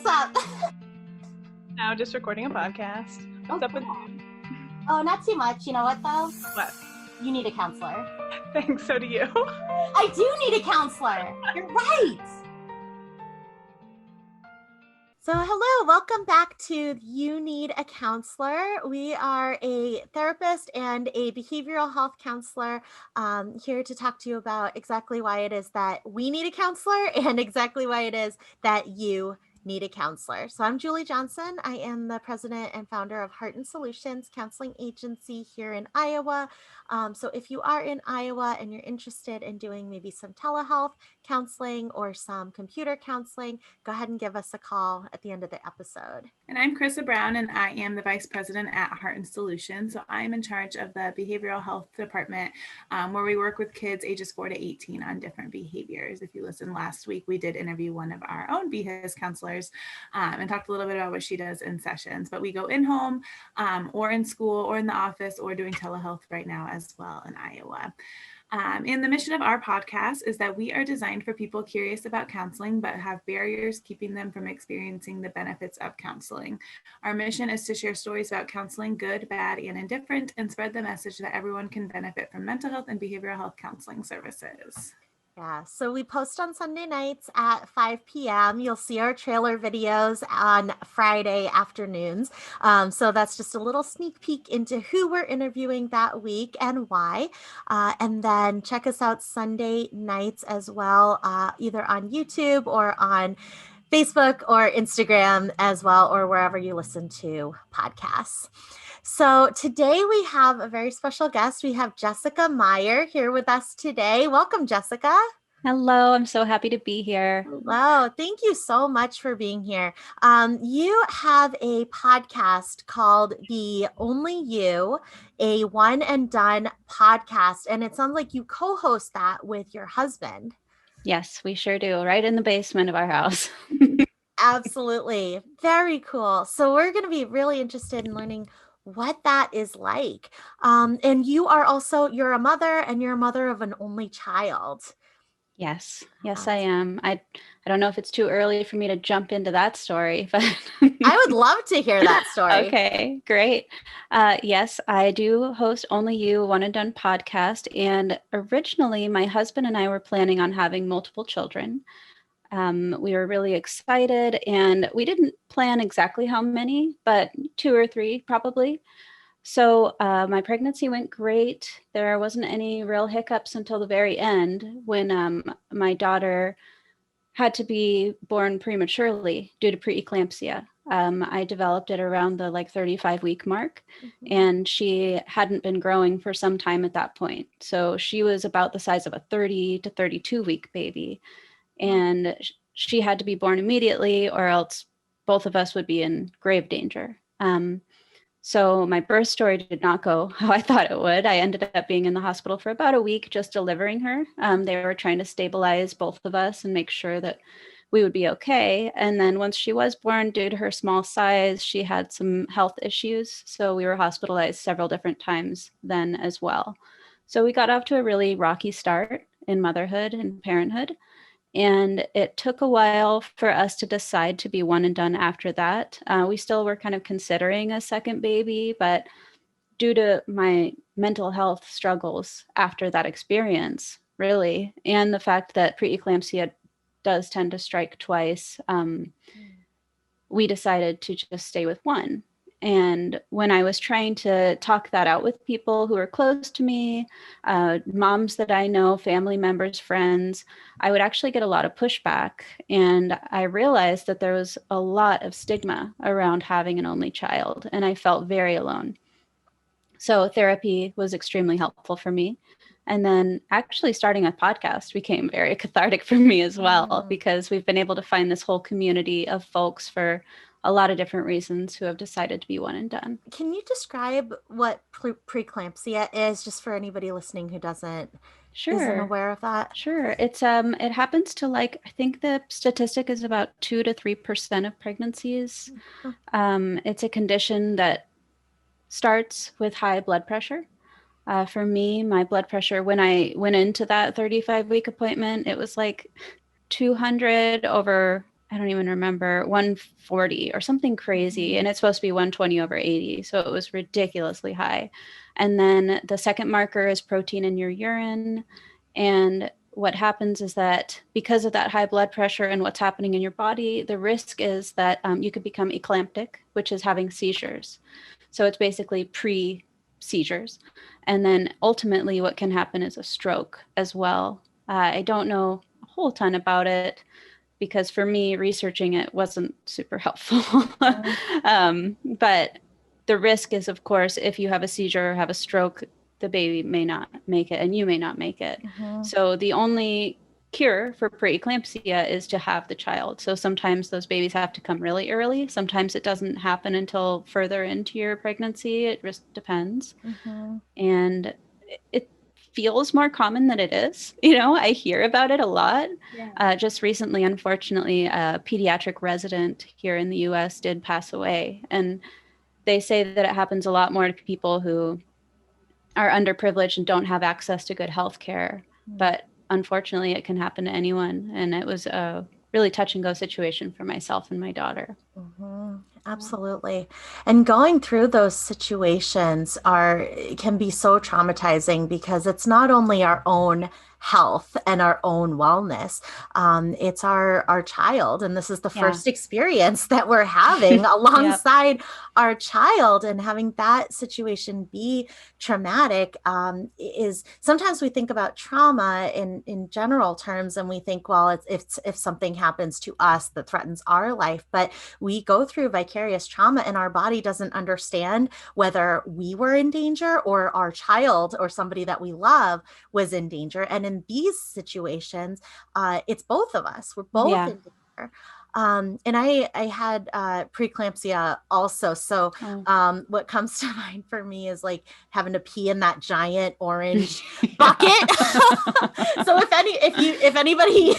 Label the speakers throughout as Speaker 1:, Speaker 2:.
Speaker 1: what's up?
Speaker 2: Now just recording a podcast. What's up with
Speaker 1: cool. Oh, not too much. You know what, though?
Speaker 2: what?
Speaker 1: You need a counselor.
Speaker 2: Thanks, so do you.
Speaker 1: I do need a counselor. You're right. So hello, welcome back to You Need a Counselor. We are a therapist and a behavioral health counselor here to talk to you about exactly why it is that we need a counselor and exactly why it is that you need a counselor. So I'm Julie Johnson. I am the president and founder of Heart and Solutions Counseling Agency here in Iowa. So if you are in Iowa and you're interested in doing maybe some telehealth counseling or some computer counseling, go ahead and give us a call at the end of the episode.
Speaker 3: And I'm Krissa Brown, and I am the vice president at Heart and Solutions. So I'm in charge of the behavioral health department, where we work with kids ages 4 to 18 on different behaviors. If you listened last week, we did interview one of our own BHIS counselors and talked a little bit about what she does in sessions. But we go in home or in school or in the office or doing telehealth right now as well in Iowa. And the mission of our podcast is that we are designed for people curious about counseling, but have barriers keeping them from experiencing the benefits of counseling. Our mission is to share stories about counseling, good, bad, and indifferent, and spread the message that everyone can benefit from mental health and behavioral health counseling services.
Speaker 1: Yeah, so we post on Sunday nights at 5 p.m. You'll see our trailer videos on Friday afternoons. So that's just a little sneak peek into who we're interviewing that week and why. And then check us out Sunday nights as well, either on YouTube or on Facebook or Instagram as well, or wherever you listen to podcasts. So today we have a very special guest. We have Jessica Meyer here with us today. Welcome, Jessica.
Speaker 4: Hello, I'm so happy to be here.
Speaker 1: Hello, thank you so much for being here. You have a podcast called The Only You, a one and done podcast, and it sounds like you co-host that with your husband.
Speaker 4: Yes, we sure do, right in the basement of our house.
Speaker 1: Absolutely. Very cool. So we're going to be really interested in learning what that is like. And you're a mother, and you're a mother of an only child.
Speaker 4: Yes, I am. I don't know if it's too early for me to jump into that story, but
Speaker 1: I would love to hear that story.
Speaker 4: Okay, great. Yes, I do host Only You One and Done podcast. And originally my husband and I were planning on having multiple children. We were really excited, and we didn't plan exactly how many, but 2 or 3 probably. So my pregnancy went great. There wasn't any real hiccups until the very end when my daughter had to be born prematurely due to preeclampsia. I developed it around the 35-week mark, and she hadn't been growing for some time at that point. So she was about the size of a 30 to 32-week baby. And she had to be born immediately, or else both of us would be in grave danger. So my birth story did not go how I thought it would. I ended up being in the hospital for about a week just delivering her. They were trying to stabilize both of us and make sure that we would be okay. And then once she was born, due to her small size, she had some health issues. So we were hospitalized several different times then as well. So we got off to a really rocky start in motherhood and parenthood. And it took a while for us to decide to be one and done after that. We still were kind of considering a second baby, but due to my mental health struggles after that experience, really, and the fact that preeclampsia does tend to strike twice, we decided to just stay with one. And when I was trying to talk that out with people who are close to me, moms that I know, family members, friends, I would actually get a lot of pushback. And I realized that there was a lot of stigma around having an only child, and I felt very alone. So therapy was extremely helpful for me. And then actually starting a podcast became very cathartic for me as well, because we've been able to find this whole community of folks for a lot of different reasons who have decided to be one and done.
Speaker 1: Can you describe what preeclampsia is, just for anybody listening who isn't aware of that?
Speaker 4: Sure. It happens to I think the statistic is about 2 to 3% of pregnancies. It's a condition that starts with high blood pressure. For me, my blood pressure, when I went into that 35-week appointment, it was 200 over I don't even remember, 140 or something crazy. And it's supposed to be 120/80. So it was ridiculously high. And then the second marker is protein in your urine. And what happens is that because of that high blood pressure and what's happening in your body, the risk is that you could become eclamptic, which is having seizures. So it's basically pre-seizures. And then ultimately what can happen is a stroke as well. I don't know a whole ton about it, because for me, researching it wasn't super helpful. But the risk is, of course, if you have a seizure or have a stroke, the baby may not make it and you may not make it. So the only cure for preeclampsia is to have the child. So sometimes those babies have to come really early. Sometimes it doesn't happen until further into your pregnancy. It just depends. And it feels more common than it is. I hear about it a lot. Just recently, unfortunately, a pediatric resident here in the US did pass away. And they say that it happens a lot more to people who are underprivileged and don't have access to good health care. But unfortunately, it can happen to anyone. And it was a really touch and go situation for myself and my daughter.
Speaker 1: Absolutely. And going through those situations can be so traumatizing, because it's not only our own health and our own wellness. It's our child. And this is the first experience that we're having alongside our child, and having that situation be traumatic is sometimes we think about trauma in general terms, and we think, well, it's if something happens to us that threatens our life, but we go through vicarious trauma and our body doesn't understand whether we were in danger or our child or somebody that we love was in danger. And in these situations, it's both of us. We're both in danger. And I had preeclampsia also. So what comes to mind for me is like having to pee in that giant orange bucket. So if anybody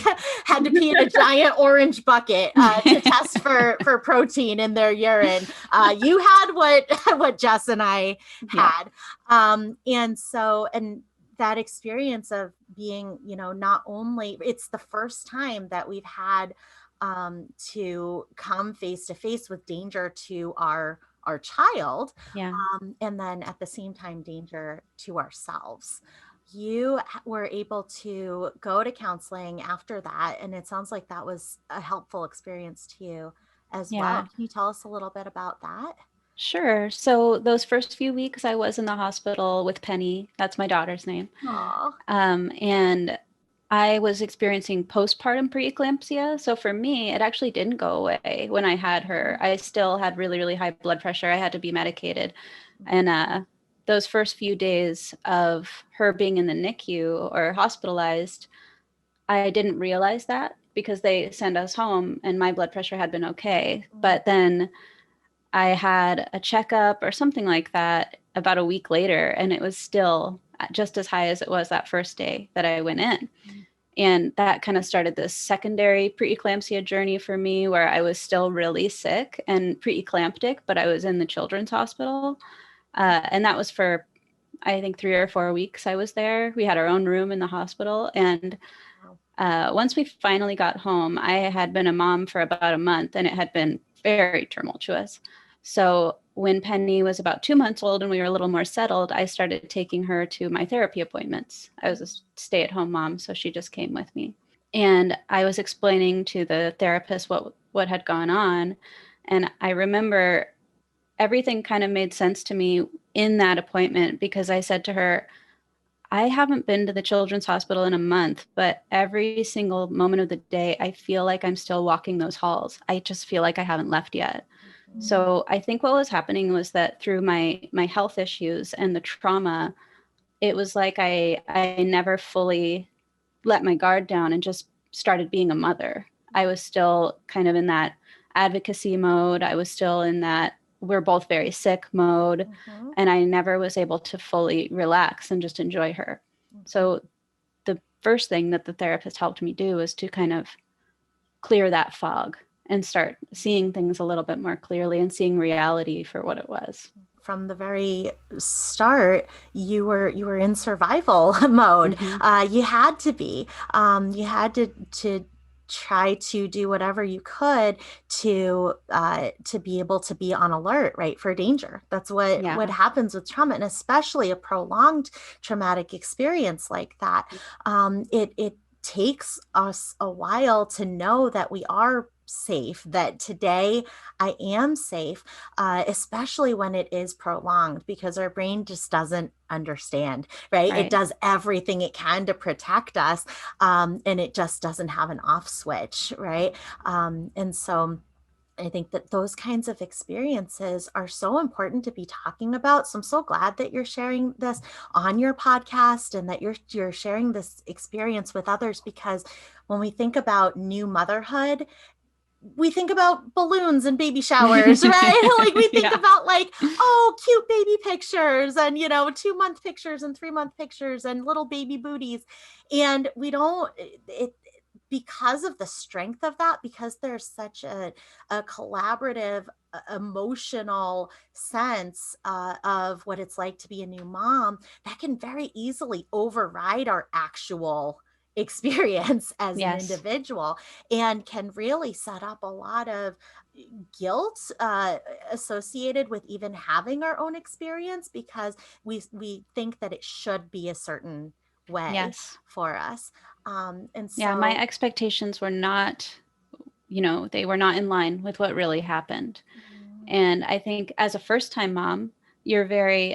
Speaker 1: had to pee in a giant orange bucket to test for protein in their urine, you had what Jess and I had. And that experience of being, not only, it's the first time that we've had to come face to face with danger to our child, and then at the same time danger to ourselves. You were able to go to counseling after that, and it sounds like that was a helpful experience to you as well. Can you tell us a little bit about that?
Speaker 4: Sure. So those first few weeks I was in the hospital with Penny, that's my daughter's name. And I was experiencing postpartum preeclampsia. So for me, it actually didn't go away when I had her. I still had really, really high blood pressure. I had to be medicated. And those first few days of her being in the NICU or hospitalized, I didn't realize that, because they sent us home and my blood pressure had been okay. But then I had a checkup or something like that about a week later, and it was still just as high as it was that first day that I went in. And that kind of started this secondary preeclampsia journey for me, where I was still really sick and preeclamptic, but I was in the children's hospital. And that was for, I think, 3 or 4 weeks I was there. We had our own room in the hospital. And once we finally got home, I had been a mom for about a month, and it had been very tumultuous. So when Penny was about 2 months old and we were a little more settled, I started taking her to my therapy appointments. I was a stay-at-home mom, so she just came with me. And I was explaining to the therapist what had gone on. And I remember everything kind of made sense to me in that appointment, because I said to her, I haven't been to the children's hospital in a month, but every single moment of the day, I feel like I'm still walking those halls. I just feel like I haven't left yet. So I think what was happening was that through my health issues and the trauma, it was like I never fully let my guard down and just started being a mother. I was still kind of in that advocacy mode. I was still in that we're both very sick mode. And I never was able to fully relax and just enjoy her. So the first thing that the therapist helped me do was to kind of clear that fog and start seeing things a little bit more clearly and seeing reality for what it was.
Speaker 1: From the very start, you were in survival mode. You had to be. You had to try to do whatever you could to be able to be on alert, right, for danger. That's what happens with trauma, and especially a prolonged traumatic experience like that. It takes us a while to know that we are safe, that today I am safe, especially when it is prolonged, because our brain just doesn't understand, right? It does everything it can to protect us, and it just doesn't have an off switch, right? And so I think that those kinds of experiences are so important to be talking about. So I'm so glad that you're sharing this on your podcast and that you're sharing this experience with others, because when we think about new motherhood, we think about balloons and baby showers, right? Like we think about like, oh, cute baby pictures and, 2-month pictures and 3-month pictures and little baby booties. And we don't, because of the strength of that, because there's such a collaborative, emotional sense of what it's like to be a new mom, that can very easily override our actual experience as an individual, and can really set up a lot of guilt associated with even having our own experience, because we think that it should be a certain way for us. And so
Speaker 4: my expectations were not, they were not in line with what really happened. And I think as a first-time mom, you're very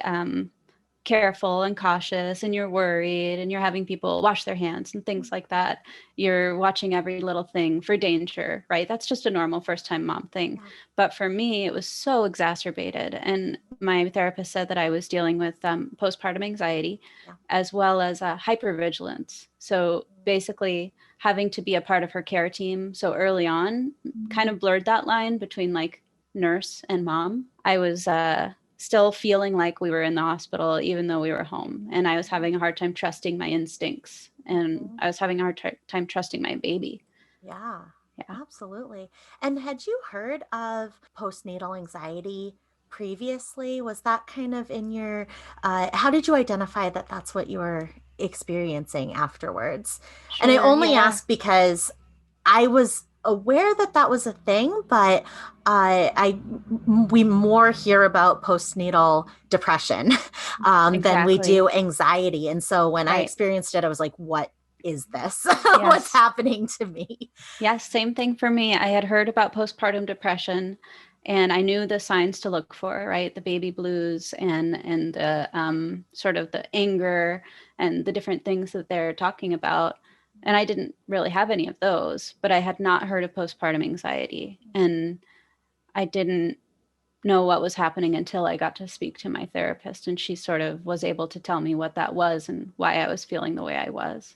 Speaker 4: careful and cautious, and you're worried, and you're having people wash their hands and things like that. You're watching every little thing for danger, right? That's just a normal first-time mom thing. But for me, it was so exacerbated. And my therapist said that I was dealing with postpartum anxiety, as well as hypervigilance. So basically having to be a part of her care team so early on kind of blurred that line between like nurse and mom. I was still feeling like we were in the hospital, even though we were home. And I was having a hard time trusting my instincts. And I was having a hard time trusting my baby.
Speaker 1: Yeah, absolutely. And had you heard of postnatal anxiety previously? Was that kind of in your, how did you identify that that's what you were experiencing afterwards? And I only ask because I was aware that that was a thing, but we more hear about postnatal depression than we do anxiety. And so when I experienced it, I was like, what is this? What's happening to me?
Speaker 4: Yes, same thing for me. I had heard about postpartum depression, and I knew the signs to look for, right? The baby blues and the sort of the anger and the different things that they're talking about. And I didn't really have any of those, but I had not heard of postpartum anxiety. And I didn't know what was happening until I got to speak to my therapist, and she sort of was able to tell me what that was and why I was feeling the way I was.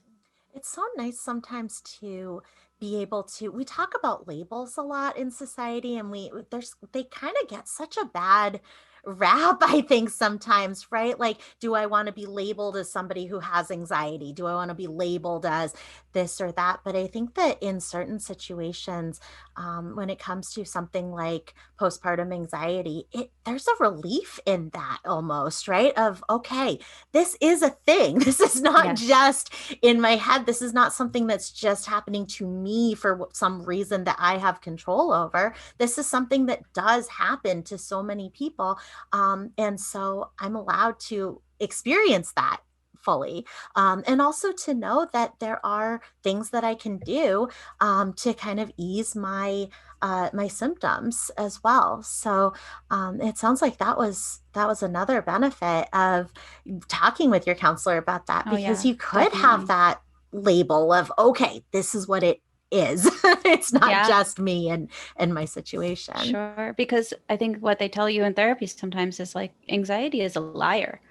Speaker 1: It's so nice sometimes to be able to, we talk about labels a lot in society, and they kind of get such a bad rap, I think sometimes, right? Like, do I want to be labeled as somebody who has anxiety? Do I want to be labeled as this or that? But I think that in certain situations, when it comes to something like postpartum anxiety, there's a relief in that almost, right? Of, okay, this is a thing. This is not just in my head. This is not something that's just happening to me for some reason that I have control over. This is something that does happen to so many people. And so I'm allowed to experience that fully. And also to know that there are things that I can do to kind of ease my symptoms as well. So it sounds like that was another benefit of talking with your counselor about that, because you could have that label of, okay, this is what it is. It's not just me and my situation.
Speaker 4: Sure. Because I think what they tell you in therapy sometimes is like, anxiety is a liar,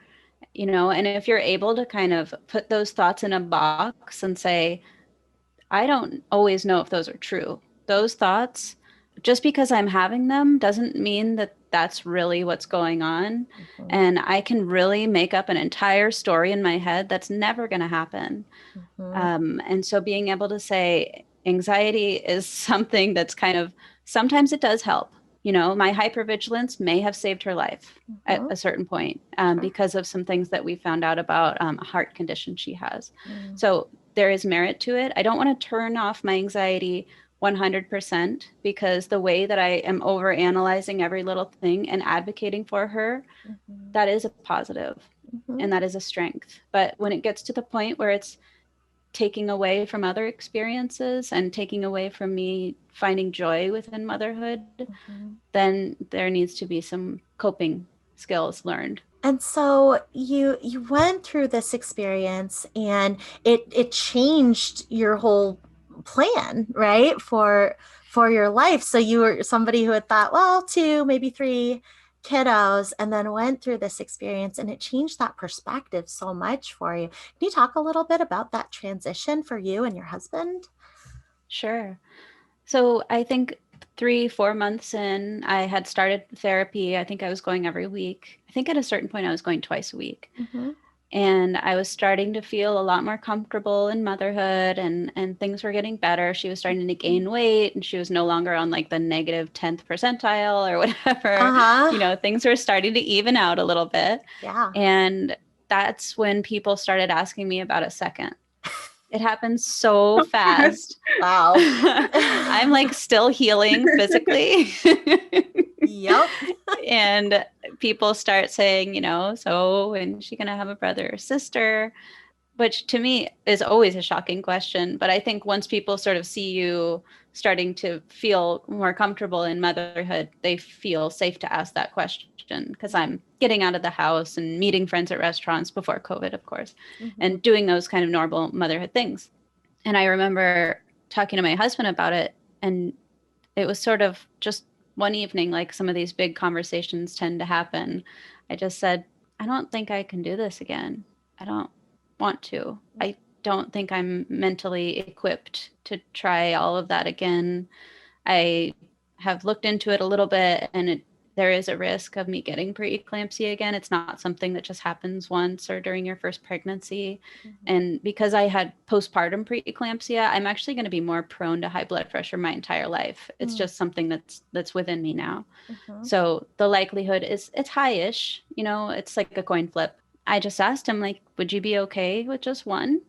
Speaker 4: and if you're able to kind of put those thoughts in a box and say, I don't always know if those are true. Those thoughts, just because I'm having them doesn't mean that that's really what's going on. Mm-hmm. And I can really make up an entire story in my head that's never going to happen. Mm-hmm. And so being able to say, anxiety is something that's kind of, sometimes it does help. My hypervigilance may have saved her life at a certain point because of some things that we found out about a heart condition she has. So there is merit to it. I don't want to turn off my anxiety 100% because the way that I am over analyzing every little thing and advocating for her,
Speaker 1: Mhm.
Speaker 4: that is a positive
Speaker 1: Mhm.
Speaker 4: and that is a strength. But when it gets to the point where it's taking away from other experiences and taking away from me finding joy within motherhood,
Speaker 1: Mhm.
Speaker 4: then there needs to be some coping skills learned.
Speaker 1: And so you went through this experience and it changed your whole plan, right? For your life. So you were somebody who had thought, well, two, maybe three kiddos, and then went through this experience and it changed that perspective so much for you. Can you talk a little bit about that transition for you and your husband?
Speaker 4: Sure. So I think 3-4 months in, I had started therapy. I think I was going every week. I think at a certain point I was going twice a week.
Speaker 1: Mm-hmm.
Speaker 4: And I was starting to feel a lot more comfortable in motherhood and things were getting better. She was starting to gain weight and she was no longer on like the negative 10th percentile or whatever.
Speaker 1: Uh-huh.
Speaker 4: Things were starting to even out a little bit.
Speaker 1: Yeah.
Speaker 4: And that's when people started asking me about a second. It happened so fast.
Speaker 1: Wow.
Speaker 4: I'm like still healing physically.
Speaker 1: Yep.
Speaker 4: And people start saying, so when's she going to have a brother or sister? Which to me is always a shocking question. But I think once people sort of see you starting to feel more comfortable in motherhood, they feel safe to ask that question because I'm getting out of the house and meeting friends at restaurants before COVID, of course,
Speaker 1: Mm-hmm.
Speaker 4: and doing those kind of normal motherhood things. And I remember talking to my husband about it, and it was sort of just one evening, like some of these big conversations tend to happen. I just said, I don't think I can do this again. I don't want to. I don't think I'm mentally equipped to try all of that again. I have looked into it a little bit, and there is a risk of me getting preeclampsia again. It's not something that just happens once or during your first pregnancy.
Speaker 1: Mm-hmm.
Speaker 4: And because I had postpartum preeclampsia, I'm actually going to be more prone to high blood pressure my entire life. It's just something that's within me now.
Speaker 1: Mm-hmm.
Speaker 4: So the likelihood it's high-ish, it's like a coin flip. I just asked him, like, would you be okay with just one?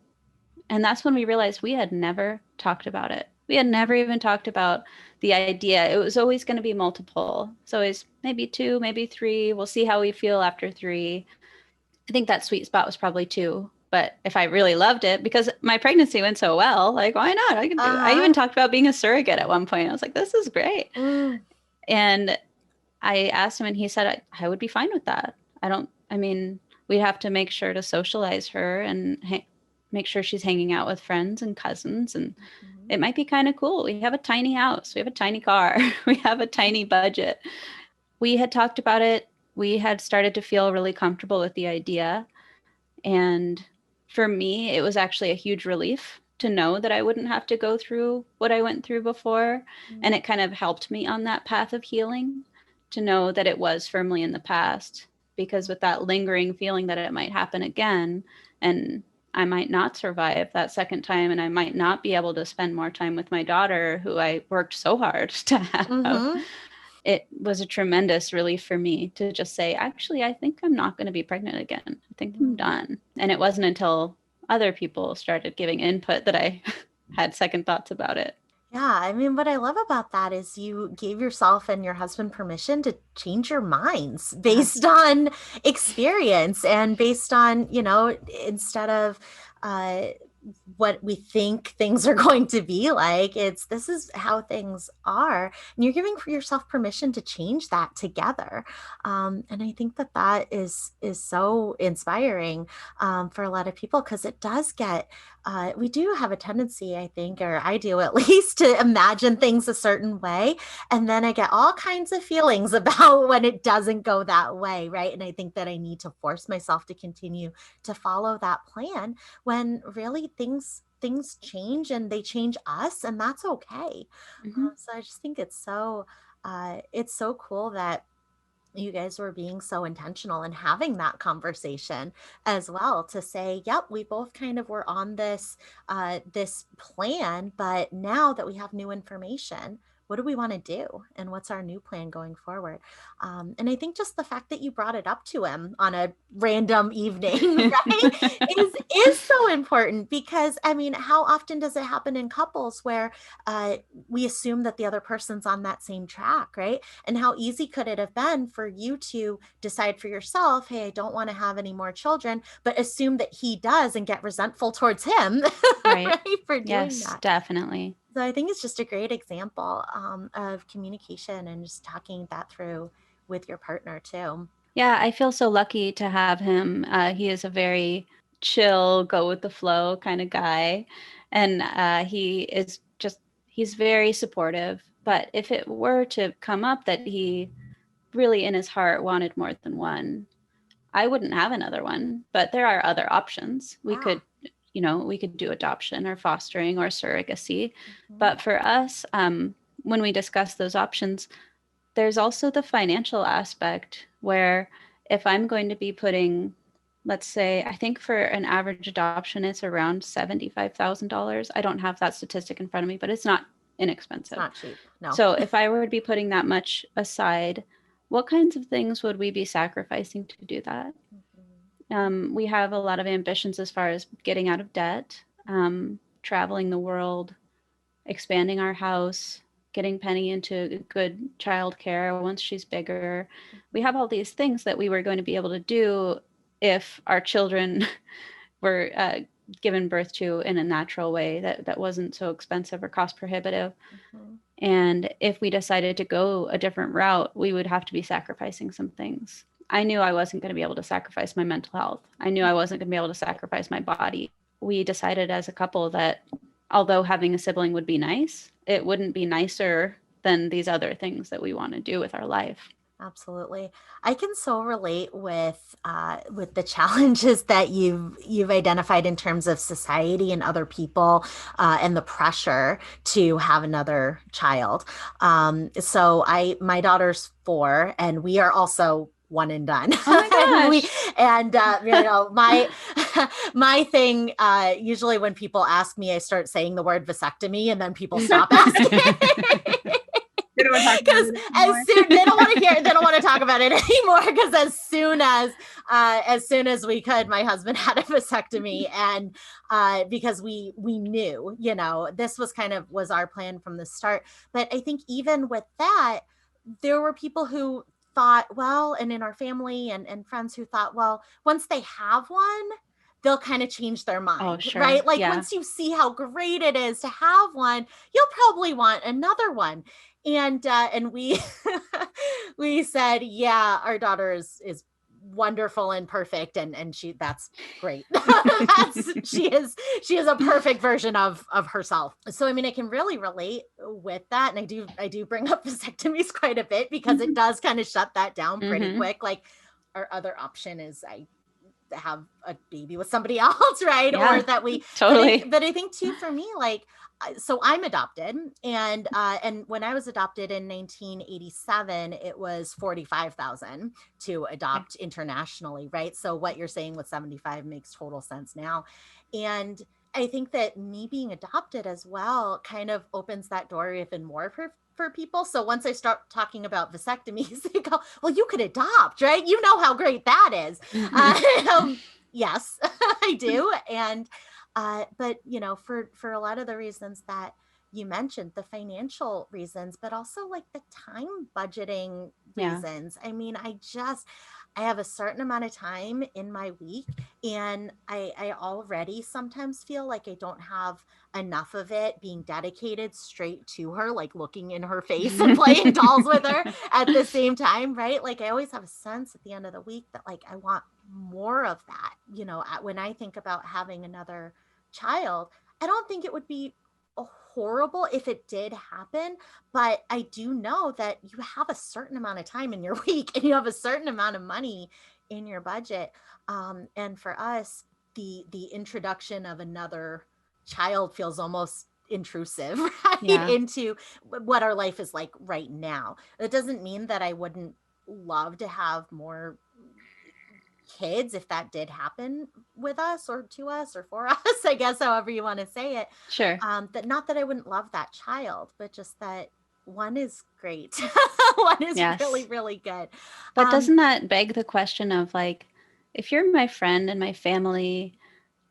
Speaker 4: And that's when we realized we had never talked about it. We had never even talked about the idea. It was always going to be multiple. So it's maybe 2, maybe 3. We'll see how we feel after 3. I think that sweet spot was probably 2. But if I really loved it, because my pregnancy went so well, like, why not? I can do it. I even talked about being a surrogate at one point. I was like, this is great. And I asked him and he said, I would be fine with that. We'd have to make sure to socialize her and make sure she's hanging out with friends and cousins. And it might be kind of cool. We have a tiny house. We have a tiny car. We have a tiny budget. We had talked about it. We had started to feel really comfortable with the idea. And for me, it was actually a huge relief to know that I wouldn't have to go through what I went through before. And it kind of helped me on that path of healing to know that it was firmly in the past, because with that lingering feeling that it might happen again and I might not survive that second time and I might not be able to spend more time with my daughter who I worked so hard to have. It was a tremendous relief for me to just say, actually, I think I'm not going to be pregnant again. I think I'm done. And it wasn't until other people started giving input that I had second thoughts about it.
Speaker 1: Yeah, I mean, what I love about that is you gave yourself and your husband permission to change your minds based on experience and based on, instead of what we think things are going to be like, this is how things are. And you're giving yourself permission to change that together. And I think that is so inspiring for a lot of people, because it does get we do have a tendency, I think, or I do at least, to imagine things a certain way. And then I get all kinds of feelings about when it doesn't go that way, right? And I think that I need to force myself to continue to follow that plan when really things change and they change us, and that's okay. So I just think it's so cool that you guys were being so intentional and having that conversation as well, to say, yep, we both kind of were on this plan, but now that we have new information, what do we want to do? And what's our new plan going forward? And I think just the fact that you brought it up to him on a random evening, right, is so important, because I mean, how often does it happen in couples where we assume that the other person's on that same track, right? And how easy could it have been for you to decide for yourself, hey, I don't want to have any more children, but assume that he does and get resentful towards him,
Speaker 4: Right.
Speaker 1: right, for doing
Speaker 4: Yes,
Speaker 1: that.
Speaker 4: definitely.
Speaker 1: So I think it's just a great example of communication and just talking that through with your partner too.
Speaker 4: Yeah, I feel so lucky to have him. He is a very chill, go with the flow kind of guy. And he's very supportive. But if it were to come up that he really in his heart wanted more than one, I wouldn't have another one. But there are other options. We could do adoption or fostering or surrogacy. But for us, when we discuss those options, there's also the financial aspect where if I'm going to be putting, let's say, I think for an average adoption, it's around $75,000. I don't have that statistic in front of me, but it's not inexpensive.
Speaker 1: It's not cheap. No.
Speaker 4: So if I were to be putting that much aside, what kinds of things would we be sacrificing to do that? We have a lot of ambitions as far as getting out of debt, traveling the world, expanding our house, getting Penny into good childcare once she's bigger. We have all these things that we were going to be able to do if our children were given birth to in a natural way that wasn't so expensive or cost prohibitive. And if we decided to go a different route, we would have to be sacrificing some things. I knew I wasn't going to be able to sacrifice my mental health. I knew I wasn't going to be able to sacrifice my body. We decided as a couple that although having a sibling would be nice, it wouldn't be nicer than these other things that we want to do with our life.
Speaker 1: Absolutely. I can so relate with the challenges that you've identified in terms of society and other people and the pressure to have another child. So my daughter's 4, and we are also one and done.
Speaker 4: Oh my gosh.
Speaker 1: My thing, usually when people ask me, I start saying the word vasectomy and then people stop asking. Because they don't want to talk about it anymore, because as soon as we could, my husband had a vasectomy, and because we knew, this was our plan from the start. But I think even with that, there were people who thought, and in our family and friends who thought, once they have one, they'll kind of change their mind.
Speaker 4: Oh, sure.
Speaker 1: Right? Like,
Speaker 4: yeah.
Speaker 1: Once you see how great it is to have one, you'll probably want another one. And we we said, yeah, our daughter is wonderful and perfect, and that's great. She is a perfect version of herself. So I mean, I can really relate with that, and I do bring up vasectomies quite a bit, because it does kind of shut that down pretty quick. Like, our other option is I have a baby with somebody else, right?
Speaker 4: Yeah,
Speaker 1: or that we
Speaker 4: totally.
Speaker 1: But I think too, for me, like, so I'm adopted, and when I was adopted in 1987, it was $45,000 to adopt internationally, right? So what you're saying with 75 makes total sense now. And I think that me being adopted as well kind of opens that door even more for people. So once I start talking about vasectomies, they go, well, you could adopt, right? You know how great that is. Yes, I do. And but for a lot of the reasons that you mentioned, the financial reasons, but also like the time budgeting reasons. I mean, I have a certain amount of time in my week, and I already sometimes feel like I don't have enough of it being dedicated straight to her, like looking in her face and playing dolls with her at the same time, right? Like, I always have a sense at the end of the week that, like, I want more of that. When I think about having another child, I don't think it would be horrible if it did happen, but I do know that you have a certain amount of time in your week, and you have a certain amount of money in your budget. And for us, the introduction of another child feels almost intrusive, right? Into what our life is like right now. It doesn't mean that I wouldn't love to have more kids if that did happen with us, or to us, or for us, I guess, however you want to say it.
Speaker 4: Sure.
Speaker 1: That not that I wouldn't love that child, but just that one is great. One is
Speaker 4: Yes.
Speaker 1: really, really good.
Speaker 4: But doesn't that beg the question of like, if you're my friend and my family,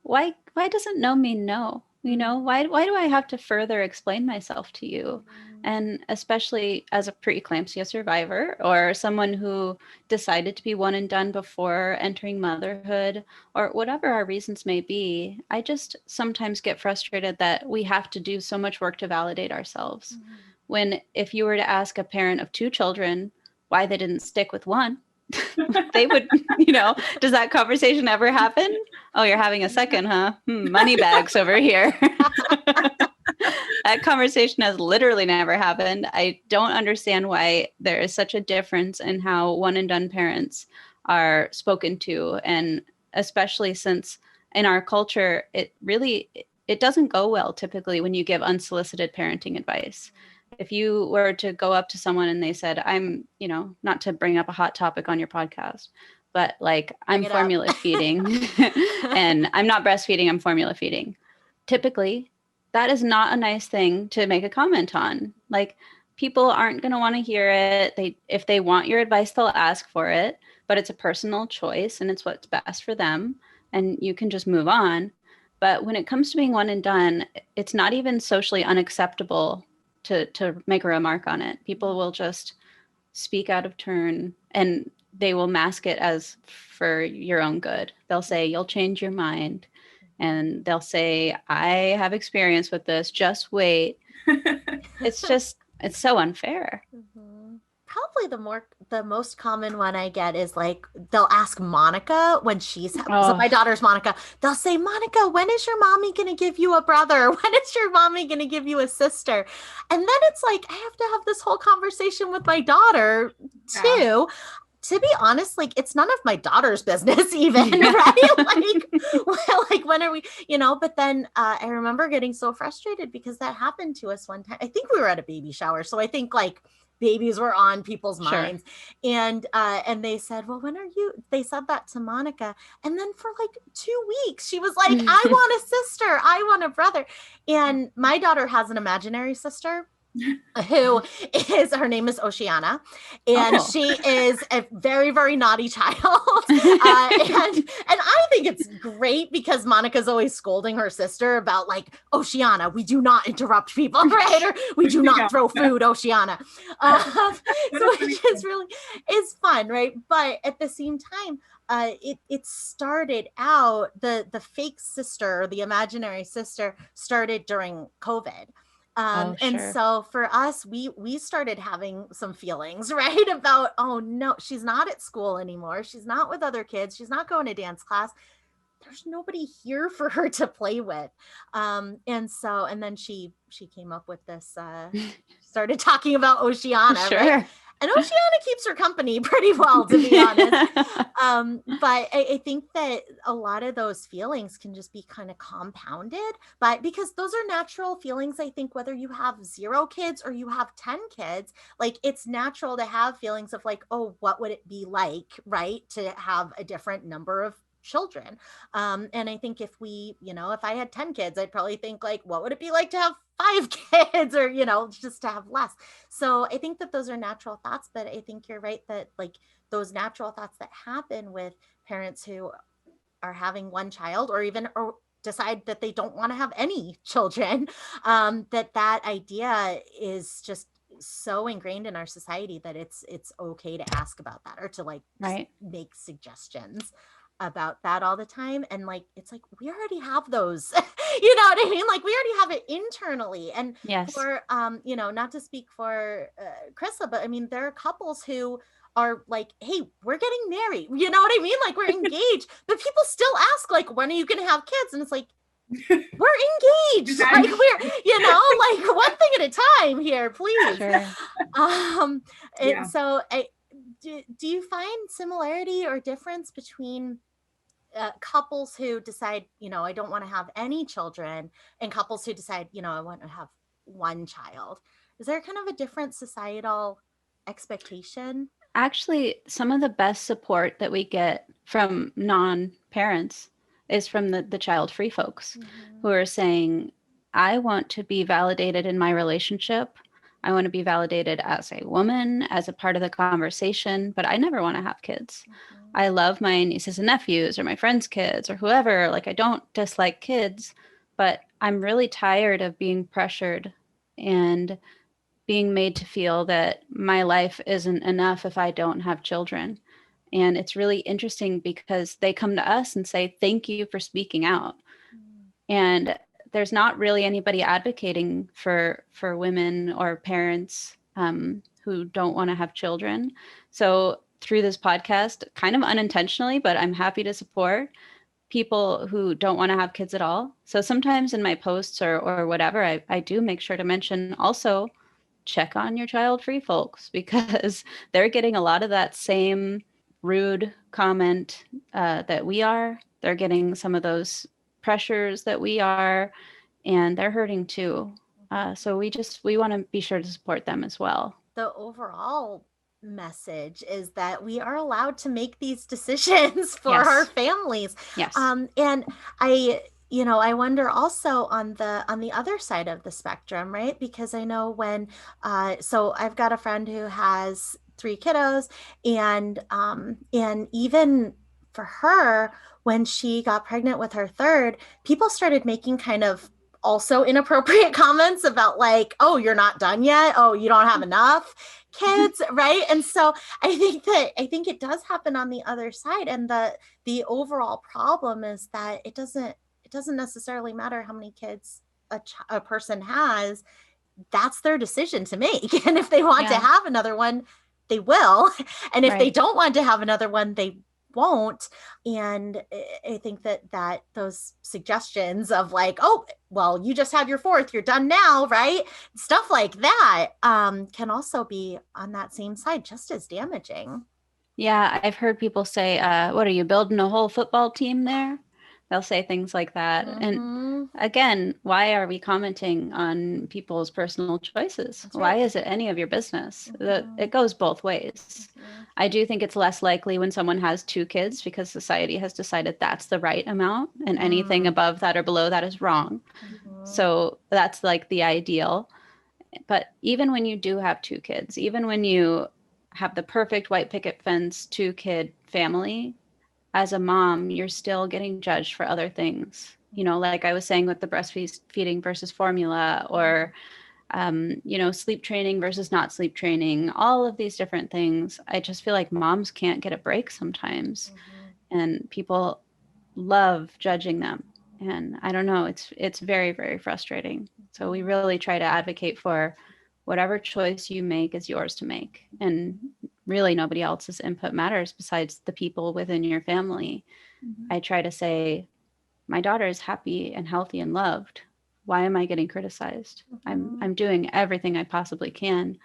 Speaker 4: why doesn't no mean no? You know, why do I have to further explain myself to you? And especially as a preeclampsia survivor or someone who decided to be one and done before entering motherhood or whatever our reasons may be, I just sometimes get frustrated that we have to do so much work to validate ourselves. When if you were to ask a parent of 2 children why they didn't stick with one, they would, you know, does that conversation ever happen? Oh, you're having a second, huh? Money bags over here. That conversation has literally never happened. I don't understand why there is such a difference in how one and done parents are spoken to. And especially since in our culture, it doesn't go well typically when you give unsolicited parenting advice. If you were to go up to someone and they said, I'm, you know, not to bring up a hot topic on your podcast, but like I'm formula feeding and I'm not breastfeeding, I'm formula feeding. Typically, that is not a nice thing to make a comment on. Like people aren't going to want to hear it. If they want your advice, they'll ask for it, but it's a personal choice and it's what's best for them. And you can just move on. But when it comes to being one and done, it's not even socially unacceptable to make a remark on it. People will just speak out of turn and they will mask it as for your own good. They'll say, you'll change your mind. And they'll say, I have experience with this, just wait. It's so unfair.
Speaker 1: Probably the most common one I get is like, they'll ask Monica when she's, so my daughter's Monica, they'll say, Monica, when is your mommy going to give you a brother? When is your mommy going to give you a sister? And then it's like, I have to have this whole conversation with my daughter too. To be honest, like it's none of my daughter's business even, right? Like when are we, you know, but then I remember getting so frustrated because that happened to us one time. I think we were at a baby shower. So I think like babies were on people's minds. And they said, well, when are you, they said that to Monica. And then for like 2 weeks, she was like, I want a sister. I want a brother. And my daughter has an imaginary sister who is, her name is Oceana, and she is a very, very naughty child. And I think it's great because Monica's always scolding her sister about like, Oceana, we do not interrupt people, right? Or we do not throw food, Oceana. So which is really, is fun, right? But at the same time, it started out, the fake sister, the imaginary sister started during COVID. And so for us, we started having some feelings, right? About, oh no, she's not at school anymore. She's not with other kids. She's not going to dance class. There's nobody here for her to play with. And then she came up with this, started talking about Oceana, right? And Oceana keeps her company pretty well, to be honest. But I think that a lot of those feelings can just be kind of compounded, but because those are natural feelings, I think whether you have 0 kids or you have 10 kids, like it's natural to have feelings of like, oh, what would it be like, right? To have a different number of children. And I think if we, you know, if I had 10 kids, I'd probably think like, what would it be like to have 5 kids or, you know, just to have less. So I think that those are natural thoughts, but I think you're right that like those natural thoughts that happen with parents who are having one child or even or decide that they don't want to have any children, that idea is just so ingrained in our society that it's okay to ask about that or to like make suggestions about that all the time. And like, it's like, we already have those, you know what I mean? Like we already have it internally. And for, you know, not to speak for Krista, but I mean, there are couples who are like, hey, we're getting married. You know what I mean? Like we're engaged, but people still ask like, when are you going to have kids? And it's like, we're engaged. Like we're, you know, like one thing at a time here, please. And so do you find similarity or difference between couples who decide, you know, I don't want to have any children and couples who decide, you know, I want to have one child? Is there kind of a different societal expectation?
Speaker 4: Actually, some of the best support that we get from non-parents is from the child-free folks who are saying, I want to be validated in my relationship. I want to be validated as a woman, as a part of the conversation, but I never want to have kids. I love my nieces and nephews or my friends' kids or whoever. Like, I don't dislike kids, but I'm really tired of being pressured and being made to feel that my life isn't enough if I don't have children. And it's really interesting because they come to us and say, thank you for speaking out. And there's not really anybody advocating for women or parents who don't want to have children. So through this podcast, kind of unintentionally, but I'm happy to support people who don't want to have kids at all. So sometimes in my posts or whatever, I do make sure to mention also check on your child-free folks, because they're getting a lot of that same rude comment that we are. They're getting some of those pressures that we are, and they're hurting too. So we want to be sure to support them as well.
Speaker 1: The overall message is that we are allowed to make these decisions for
Speaker 4: Yes.
Speaker 1: our families.
Speaker 4: Yes.
Speaker 1: And I wonder also on the other side of the spectrum, right? Because I know so I've got a friend who has 3 kiddos, and even for her, when she got pregnant with her third, people started making kind of also inappropriate comments about like, oh, you're not done yet. Oh, you don't have enough kids, right? And so I think it does happen on the other side. And the overall problem is that it doesn't necessarily matter how many kids a person has. That's their decision to make. And if they want to have another one, they will. And if they don't want to have another one, they won't. And I think that those suggestions of like, oh, well, you just had your 4th, you're done now, right? Stuff like that can also be on that same side, just as damaging.
Speaker 4: Yeah, I've heard people say, what are you building a whole football team there? They'll say things like that. And again, why are we commenting on people's personal choices? Why is it any of your business? It goes both ways. I do think it's less likely when someone has 2 kids, because society has decided that's the right amount, and anything above that or below that is wrong. So that's like the ideal. But even when you do have 2 kids, even when you have the perfect white picket fence 2-kid family, as a mom, you're still getting judged for other things. Like I was saying with the breastfeeding versus formula, or, sleep training versus not sleep training, all of these different things. I just feel like moms can't get a break sometimes. And people love judging them. And I don't know, it's very, very frustrating. So we really try to advocate for whatever choice you make is yours to make. And really nobody else's input matters besides the people within your family. I try to say, my daughter is happy and healthy and loved. Why am I getting criticized? I'm doing everything I possibly can.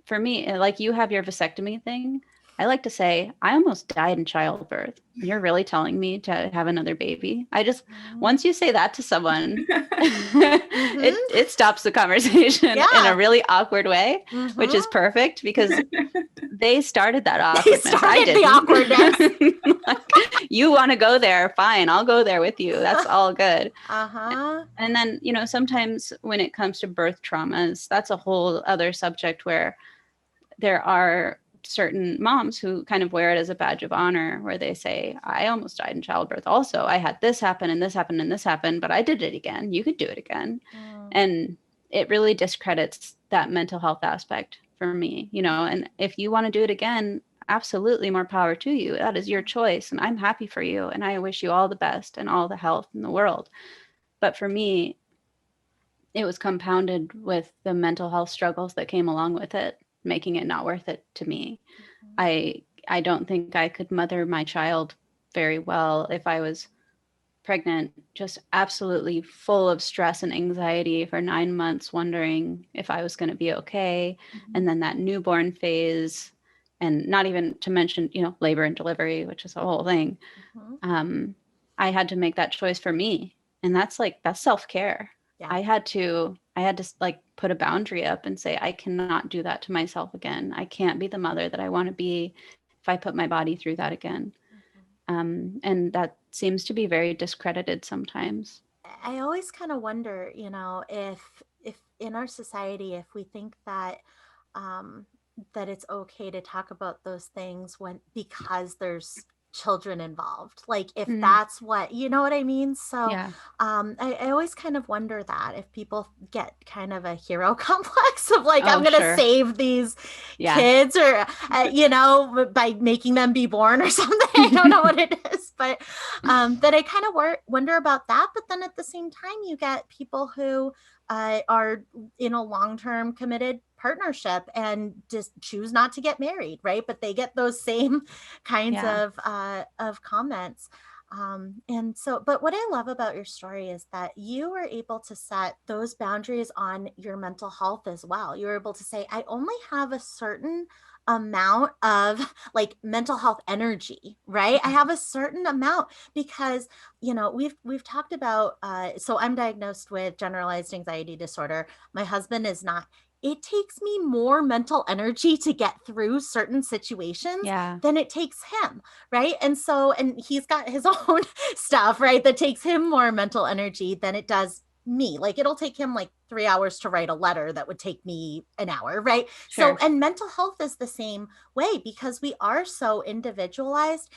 Speaker 4: For me, like you have your vasectomy thing, I like to say, I almost died in childbirth. You're really telling me to have another baby? Once you say that to someone, it stops the conversation in a really awkward way, which is perfect because they started that awkwardness.
Speaker 1: They started the awkwardness.
Speaker 4: Like, you want to go there? Fine, I'll go there with you. That's all good. And then, sometimes when it comes to birth traumas, that's a whole other subject where there are certain moms who kind of wear it as a badge of honor, where they say, I almost died in childbirth. Also, I had this happen and this happened and this happened, but I did it again. You could do it again. And it really discredits that mental health aspect for me, and if you want to do it again, absolutely more power to you. That is your choice. And I'm happy for you. And I wish you all the best and all the health in the world. But for me, it was compounded with the mental health struggles that came along with it, making it not worth it to me. I don't think I could mother my child very well if I was pregnant, just absolutely full of stress and anxiety for 9 months, wondering if I was going to be okay. And then that newborn phase, and not even to mention, labor and delivery, which is a whole thing. I had to make that choice for me. And that's self-care. Yeah. I had to like put a boundary up and say, I cannot do that to myself again. I can't be the mother that I want to be if I put my body through that again. And that seems to be very discredited sometimes.
Speaker 1: I always kind of wonder, if if in our society, if we think that that it's okay to talk about those things when because there's children involved, like if that's what, you know what I mean? So
Speaker 4: Yeah.
Speaker 1: I always kind of wonder that if people get kind of a hero complex of like,
Speaker 4: Oh,
Speaker 1: I'm gonna
Speaker 4: sure.
Speaker 1: save these
Speaker 4: Yeah.
Speaker 1: kids, or you know, by making them be born or something. I don't know what it is, but that I kind of wonder about that. But then at the same time, you get people who are in a long-term committed partnership and just choose not to get married, right? But they get those same kinds
Speaker 4: Yeah.
Speaker 1: of comments. And so, but what I love about your story is that you were able to set those boundaries on your mental health as well. You were able to say, I only have a certain amount of like mental health energy, right? I have a certain amount because, you know, we've talked about so I'm diagnosed with generalized anxiety disorder. My husband is not. It takes me more mental energy to get through certain situations
Speaker 4: Yeah.
Speaker 1: than it takes him, right? And so, and he's got his own stuff, right, that takes him more mental energy than it does me. Like it'll take him like 3 hours to write a letter that would take me an hour, right? So,
Speaker 4: Sure.
Speaker 1: and mental health is the same way because we are so individualized.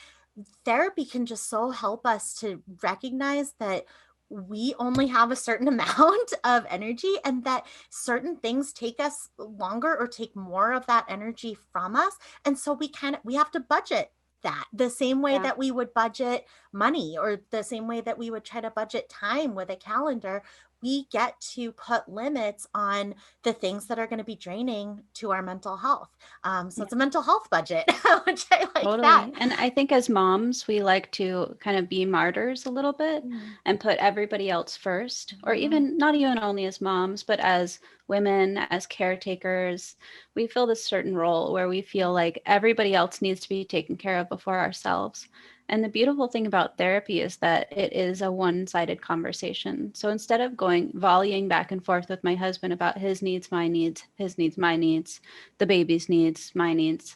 Speaker 1: Therapy can just so help us to recognize that we only have a certain amount of energy and that certain things take us longer or take more of that energy from us. And so we have to budget that the same way
Speaker 4: Yeah.
Speaker 1: that we would budget money, or the same way that we would try to budget time with a calendar. We get to put limits on the things that are going to be draining to our mental health. So
Speaker 4: Yeah.
Speaker 1: it's a mental health budget, which I like that.
Speaker 4: Totally. And I think as moms, we like to kind of be martyrs a little bit and put everybody else first, or even not even only as moms, but as women, as caretakers. We fill this certain role where we feel like everybody else needs to be taken care of before ourselves. And the beautiful thing about therapy is that it is a one-sided conversation. So instead of volleying back and forth with my husband about his needs, my needs, his needs, my needs, the baby's needs, my needs,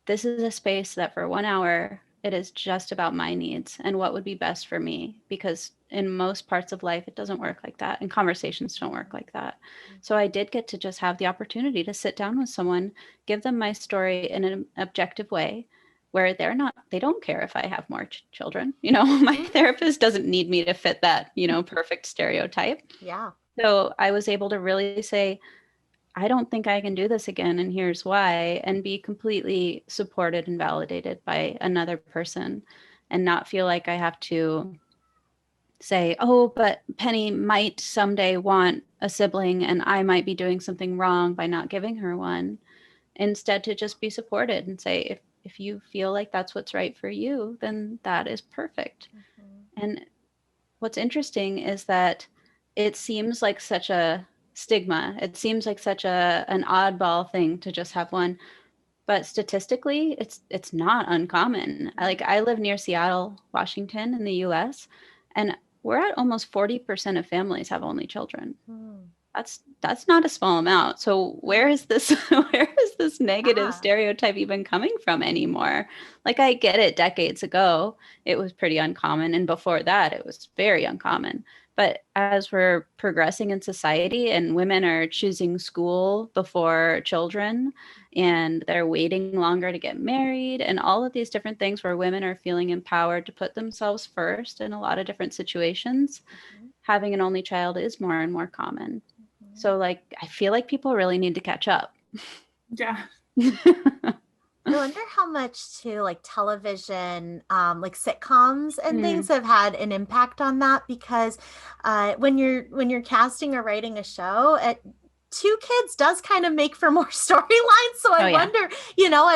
Speaker 4: this is a space that for 1 hour, it is just about my needs and what would be best for me. Because in most parts of life, it doesn't work like that. And conversations don't work like that. So I did get to just have the opportunity to sit down with someone, give them my story in an objective way where they don't care if I have more children. You know, my therapist doesn't need me to fit that, you know, perfect stereotype.
Speaker 1: Yeah.
Speaker 4: So I was able to really say, I don't think I can do this again, and here's why, and be completely supported and validated by another person, and not feel like I have to say, oh, but Penny might someday want a sibling and I might be doing something wrong by not giving her one. Instead, to just be supported and say, if you feel like that's what's right for you, then that is perfect. And what's interesting is that it seems like such a stigma. It seems like such an oddball thing to just have one, but statistically, it's not uncommon. I live near Seattle, Washington, in the U.S., and we're at almost 40% of families have only children. That's not a small amount. So where is this negative stereotype even coming from anymore? Like, I get it, decades ago it was pretty uncommon, and before that it was very uncommon. But as we're progressing in society and women are choosing school before children and they're waiting longer to get married and all of these different things where women are feeling empowered to put themselves first in a lot of different situations, having an only child is more and more common. So like, I feel like people really need to catch up.
Speaker 3: Yeah.
Speaker 1: I wonder how much too, like television, like sitcoms and things have had an impact on that, because when you're casting or writing a show, two kids does kind of make for more storylines. So I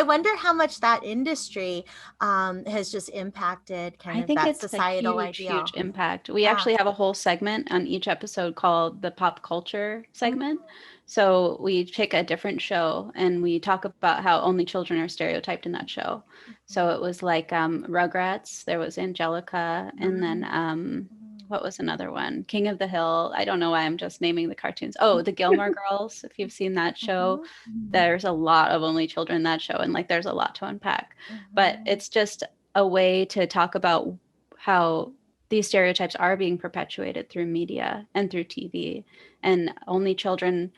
Speaker 1: wonder how much that industry has just impacted kind
Speaker 4: I
Speaker 1: of
Speaker 4: think
Speaker 1: that
Speaker 4: it's
Speaker 1: societal
Speaker 4: a huge,
Speaker 1: ideal.
Speaker 4: huge impact. We actually have a whole segment on each episode called the pop culture segment. So we pick a different show and we talk about how only children are stereotyped in that show. So it was like Rugrats, there was Angelica, and then what was another one? King of the Hill. I don't know why I'm just naming the cartoons. Oh, the Gilmore Girls, if you've seen that show. There's a lot of only children in that show, and like there's a lot to unpack. But it's just a way to talk about how these stereotypes are being perpetuated through media and through TV, And only children,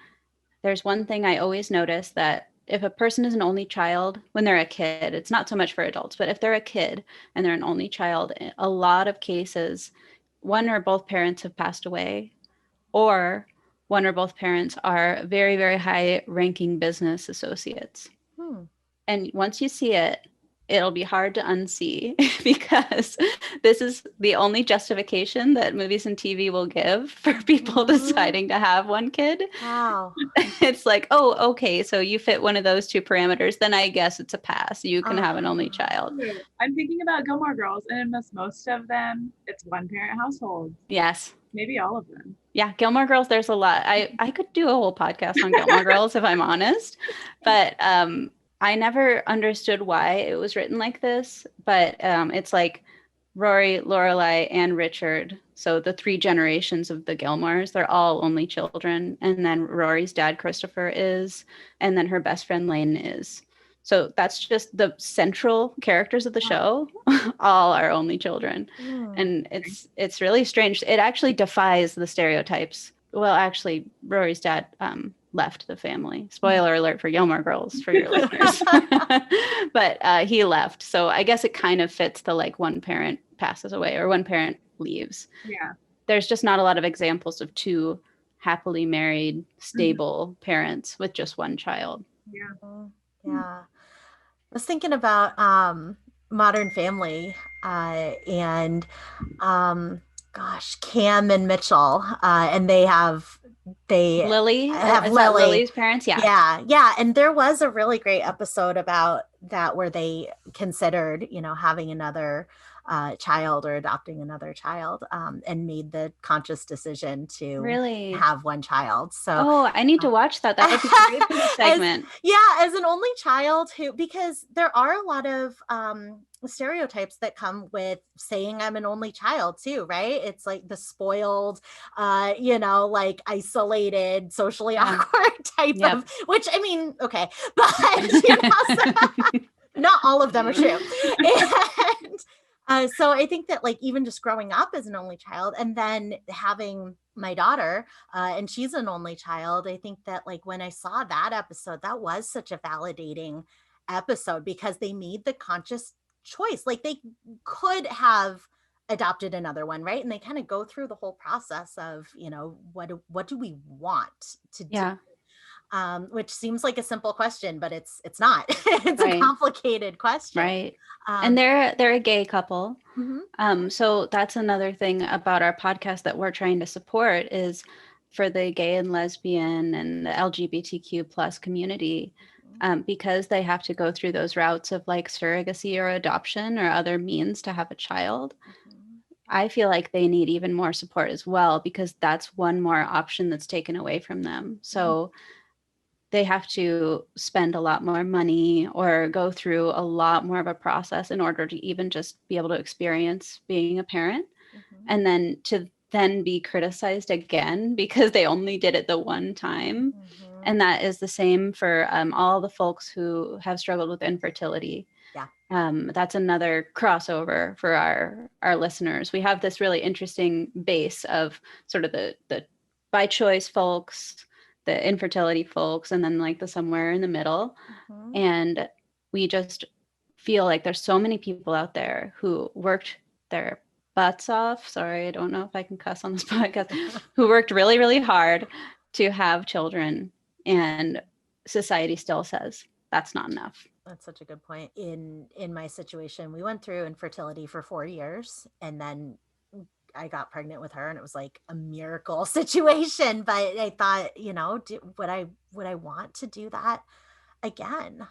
Speaker 4: there's one thing I always notice, that if a person is an only child when they're a kid, it's not so much for adults, but if they're a kid and they're an only child, a lot of cases, one or both parents have passed away, or one or both parents are very, very high ranking business associates. And once you see it, it'll be hard to unsee, because this is the only justification that movies and TV will give for people deciding to have one kid.
Speaker 1: Wow.
Speaker 4: It's like, oh, okay, so you fit one of those two parameters, then I guess it's a pass. You can have an only child.
Speaker 3: I'm thinking about Gilmore Girls, and in most of them, it's one parent household.
Speaker 4: Yes.
Speaker 3: Maybe all of them.
Speaker 4: Yeah, Gilmore Girls, there's a lot. I could do a whole podcast on Gilmore Girls if I'm honest, but I never understood why it was written like this, but it's like Rory, Lorelai, and Richard. So the 3 generations of the Gilmores, they're all only children. And then Rory's dad, Christopher, is, and then her best friend, Lane, is. So that's just the central characters of the show. All are only children. And it's really strange. It actually defies the stereotypes. Well, actually, Rory's dad left the family. Spoiler alert for Gilmore Girls for your listeners. But he left. So I guess it kind of fits the like one parent passes away or one parent leaves.
Speaker 3: Yeah.
Speaker 4: There's just not a lot of examples of 2 happily married, stable parents with just one child.
Speaker 3: Yeah.
Speaker 1: Yeah. I was thinking about Modern Family and gosh, Cam and Mitchell, and they have
Speaker 4: Lily,
Speaker 1: have
Speaker 4: is that
Speaker 1: Lily.
Speaker 4: Lily's parents?
Speaker 1: Yeah. And there was a really great episode about that where they considered, having another child or adopting another child, and made the conscious decision to
Speaker 4: Really
Speaker 1: have one child. So
Speaker 4: I need to watch that. That would be great for the segment.
Speaker 1: As an only child because there are a lot of stereotypes that come with saying I'm an only child too, right? It's like the spoiled, like isolated, socially awkward type of, which I mean, okay, but so, not all of them are true. And so I think that like even just growing up as an only child and then having my daughter and she's an only child, I think that like when I saw that episode, that was such a validating episode because they made the conscious choice. Like they could have adopted another one, right? And they kind of go through the whole process of, what do we want to do? Which seems like a simple question, but it's not. It's a complicated question.
Speaker 4: Right. And they're a gay couple. So that's another thing about our podcast that we're trying to support is for the gay and lesbian and the LGBTQ plus community, because they have to go through those routes of like surrogacy or adoption or other means to have a child. I feel like they need even more support as well, because that's one more option that's taken away from them. So they have to spend a lot more money or go through a lot more of a process in order to even just be able to experience being a parent. And then to then be criticized again because they only did it the one time. And that is the same for all the folks who have struggled with infertility. That's another crossover for our listeners. We have this really interesting base of sort of the by choice folks, the infertility folks, and then like the somewhere in the middle. And we just feel like there's so many people out there who worked their butts off. Sorry, I don't know if I can cuss on this podcast, who worked really, really hard to have children. And society still says that's not enough.
Speaker 1: That's such a good point. In my situation, we went through infertility for 4 years and then I got pregnant with her and it was like a miracle situation. But I thought, would I want to do that again?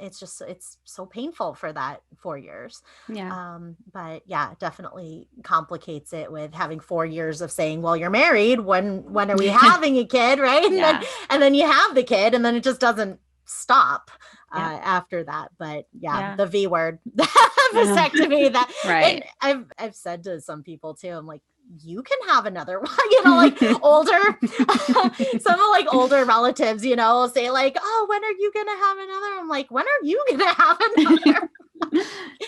Speaker 1: It's so painful for that 4 years. But yeah, it definitely complicates it with having 4 years of saying, well, you're married. When are we having a kid? Right. And then you have the kid and then it just doesn't stop after that. But the V word, vasectomy, that right. And I've said to some people too, I'm like, you can have another one, like older, some of like older relatives, will say like, oh, when are you going to have another? I'm like, when are you going to have another?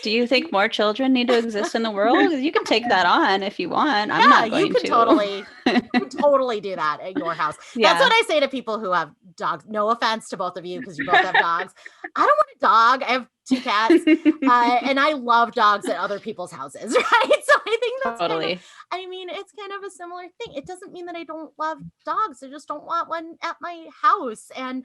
Speaker 4: Do you think more children need to exist in the world? You can take that on if you want. I'm
Speaker 1: Yeah,
Speaker 4: not going
Speaker 1: you can totally do that at your house. That's what I say to people who have dogs. No offense to both of you because you both have dogs. I don't want a dog. I have 2 cats, and I love dogs at other people's houses, right? So I think that's
Speaker 4: totally.
Speaker 1: it's kind of a similar thing. It doesn't mean that I don't love dogs. I just don't want one at my house. And,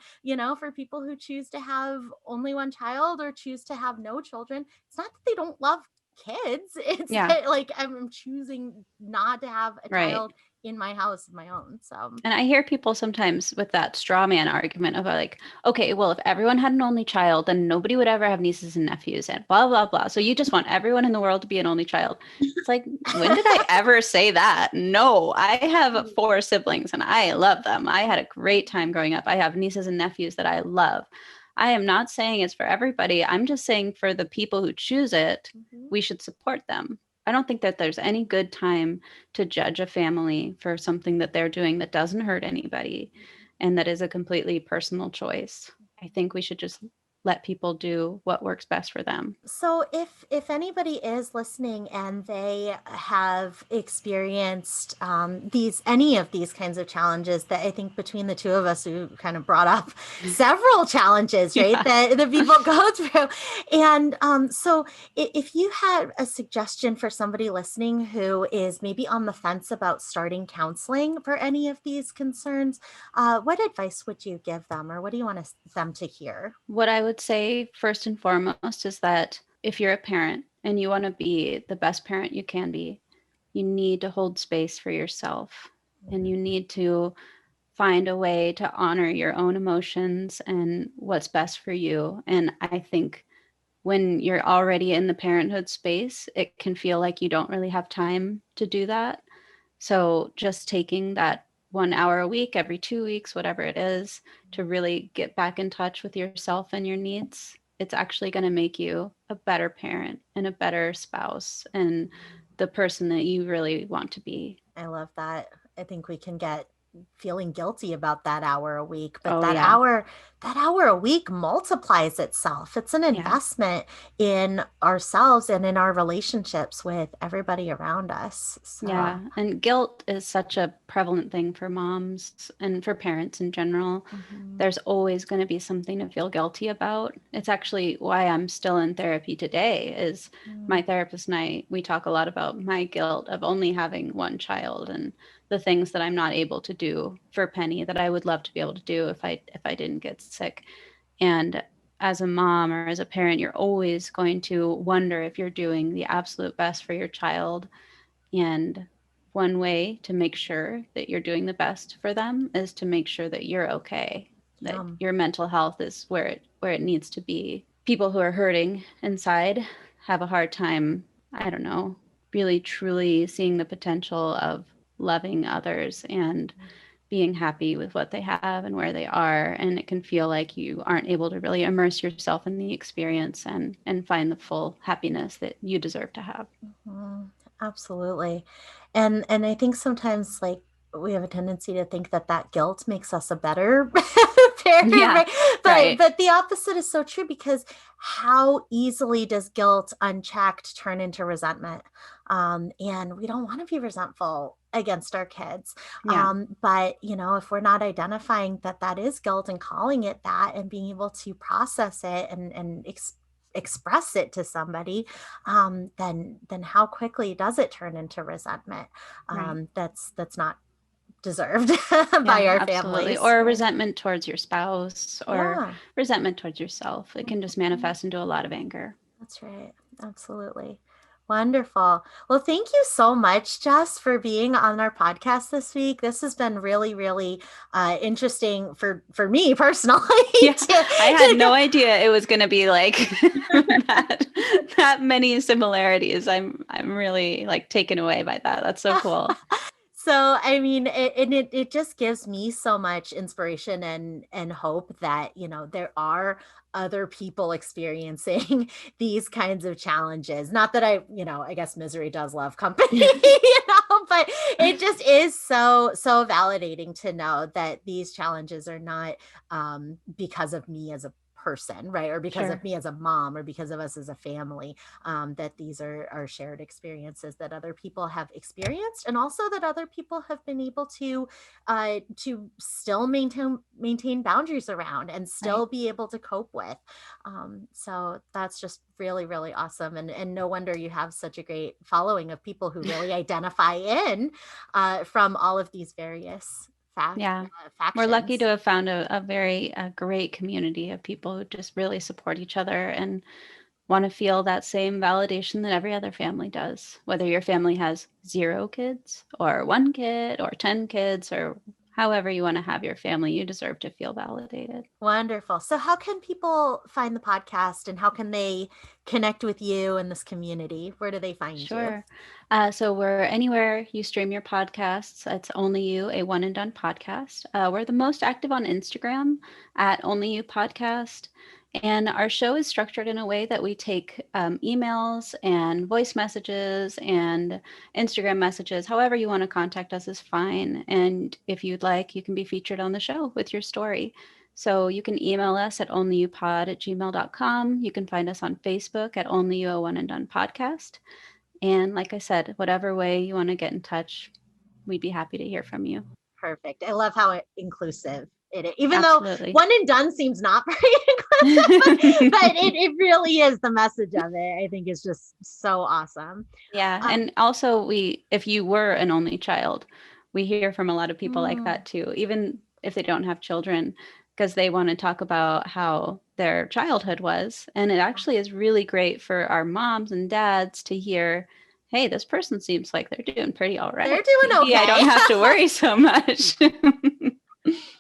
Speaker 1: for people who choose to have only one child or choose to have no children, it's not that they don't love kids. It's that, like, I'm choosing not to have a child in my house of my own. So,
Speaker 4: and I hear people sometimes with that straw man argument of like, okay, well, if everyone had an only child, then nobody would ever have nieces and nephews and blah, blah, blah. So you just want everyone in the world to be an only child. It's like, when did I ever say that? No, I have 4 siblings and I love them. I had a great time growing up. I have nieces and nephews that I love. I am not saying it's for everybody. I'm just saying for the people who choose it, we should support them. I don't think that there's any good time to judge a family for something that they're doing that doesn't hurt anybody and that is a completely personal choice. I think we should just let people do what works best for them.
Speaker 1: So if anybody is listening and they have experienced any of these kinds of challenges, that I think between the 2 of us who kind of brought up several challenges, right, that people go through. And so if you had a suggestion for somebody listening who is maybe on the fence about starting counseling for any of these concerns, what advice would you give them, or what do you want them to hear?
Speaker 4: What I would say first and foremost is that if you're a parent and you want to be the best parent you can be, you need to hold space for yourself and you need to find a way to honor your own emotions and what's best for you. And I think when you're already in the parenthood space, it can feel like you don't really have time to do that. So just taking that 1 hour a week, every 2 weeks, whatever it is, to really get back in touch with yourself and your needs, it's actually going to make you a better parent and a better spouse and the person that you really want to be.
Speaker 1: I love that. I think we can get feeling guilty about that hour a week, but that hour a week multiplies itself. It's an investment in ourselves and in our relationships with everybody around us. So.
Speaker 4: Yeah. And guilt is such a prevalent thing for moms and for parents in general. There's always going to be something to feel guilty about. It's actually why I'm still in therapy today is my therapist and we talk a lot about my guilt of only having one child and the things that I'm not able to do for Penny that I would love to be able to do if I didn't get sick. And as a mom or as a parent, you're always going to wonder if you're doing the absolute best for your child. And one way to make sure that you're doing the best for them is to make sure that you're okay, that your mental health is where it needs to be. People who are hurting inside have a hard time, I don't know, really truly seeing the potential of loving others and being happy with what they have and where they are. And it can feel like you aren't able to really immerse yourself in the experience and find the full happiness that you deserve to have.
Speaker 1: Absolutely. And I think sometimes like we have a tendency to think that guilt makes us a better parent, right? But the opposite is so true, because how easily does guilt unchecked turn into resentment? And we don't want to be resentful against our kids. But, if we're not identifying that is guilt and calling it that and being able to process it and express it to somebody, then how quickly does it turn into resentment? That's not deserved by our families,
Speaker 4: or resentment towards your spouse or resentment towards yourself. It can just manifest into a lot of anger.
Speaker 1: That's right. Absolutely. Wonderful. Well, thank you so much, Jess, for being on our podcast this week. This has been really, really interesting for me personally.
Speaker 4: I had no idea it was going to be like that many similarities. I'm really like taken away by that. That's so cool.
Speaker 1: So, I mean, it just gives me so much inspiration and hope that, there are other people experiencing these kinds of challenges. Not that I guess misery does love company, But it just is so validating to know that these challenges are not because of me as a person, right? Or because of me as a mom, or because of us as a family, that these are shared experiences that other people have experienced, and also that other people have been able to still maintain boundaries around and still be able to cope with. So that's just really, really awesome. And no wonder you have such a great following of people who really identify in from all of these various factions.
Speaker 4: We're lucky to have found a very great community of people who just really support each other and want to feel that same validation that every other family does. Whether your family has 0 kids or 1 kid or 10 kids or however you want to have your family, you deserve to feel validated.
Speaker 1: Wonderful. So how can people find the podcast, and how can they connect with you and this community? Where do they find you?
Speaker 4: So we're anywhere you stream your podcasts. It's Only You, a one and done podcast. We're the most active on Instagram at Only You Podcast. And our show is structured in a way that we take emails and voice messages and Instagram messages. However you want to contact us is fine. And if you'd like, you can be featured on the show with your story. So you can email us at onlyyoupod@gmail.com. You can find us on Facebook at Only You, a one and done podcast. And like I said, whatever way you want to get in touch, we'd be happy to hear from you.
Speaker 1: Perfect. I love how inclusive it is, even
Speaker 4: Absolutely.
Speaker 1: though one and done seems not very inclusive, but it really is. The message of it, I think, is just so awesome.
Speaker 4: Yeah. And also if you were an only child, we hear from a lot of people like that too, even if they don't have children, because they want to talk about how their childhood was. And it actually is really great for our moms and dads to hear, hey, this person seems like they're doing pretty all right.
Speaker 1: They're doing okay.
Speaker 4: I don't have to worry so much.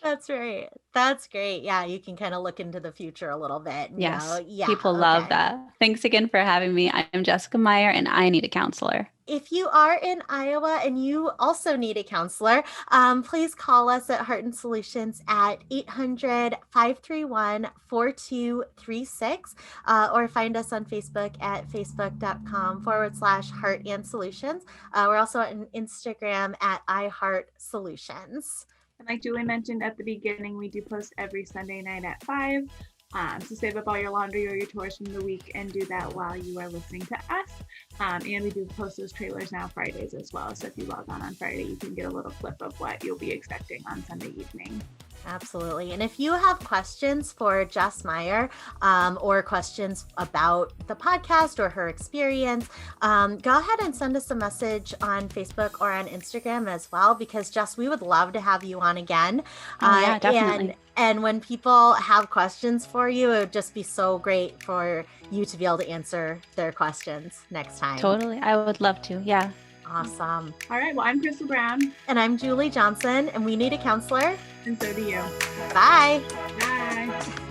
Speaker 1: That's right. That's great. Yeah, you can kind of look into the future a little bit.
Speaker 4: Yes. People love that. Thanks again for having me. I'm Jessica Meyer, and I need a counselor.
Speaker 1: If you are in Iowa and you also need a counselor, please call us at Heart and Solutions at 800-531-4236, or find us on Facebook at facebook.com/Heart and Solutions. We're also on Instagram at iHeartSolutions.
Speaker 3: And like Julie mentioned at the beginning, we do post every Sunday night at 5. So save up all your laundry or your chores from the week and do that while you are listening to us. And we do post those trailers now Fridays as well. So if you log on Friday, you can get a little clip of what you'll be expecting on Sunday evening.
Speaker 1: Absolutely. And if you have questions for Jess Meyer, or questions about the podcast or her experience, go ahead and send us a message on Facebook or on Instagram as well, because Jess, we would love to have you on again.
Speaker 4: Yeah, definitely.
Speaker 1: And when people have questions for you, it would just be so great for you to be able to answer their questions next time.
Speaker 4: Totally. I would love to. Yeah.
Speaker 1: Awesome.
Speaker 3: All right. Well, I'm Crystal Brown.
Speaker 1: And I'm Julie Johnson, and we need a counselor.
Speaker 3: And so do you.
Speaker 1: Bye.
Speaker 3: Bye.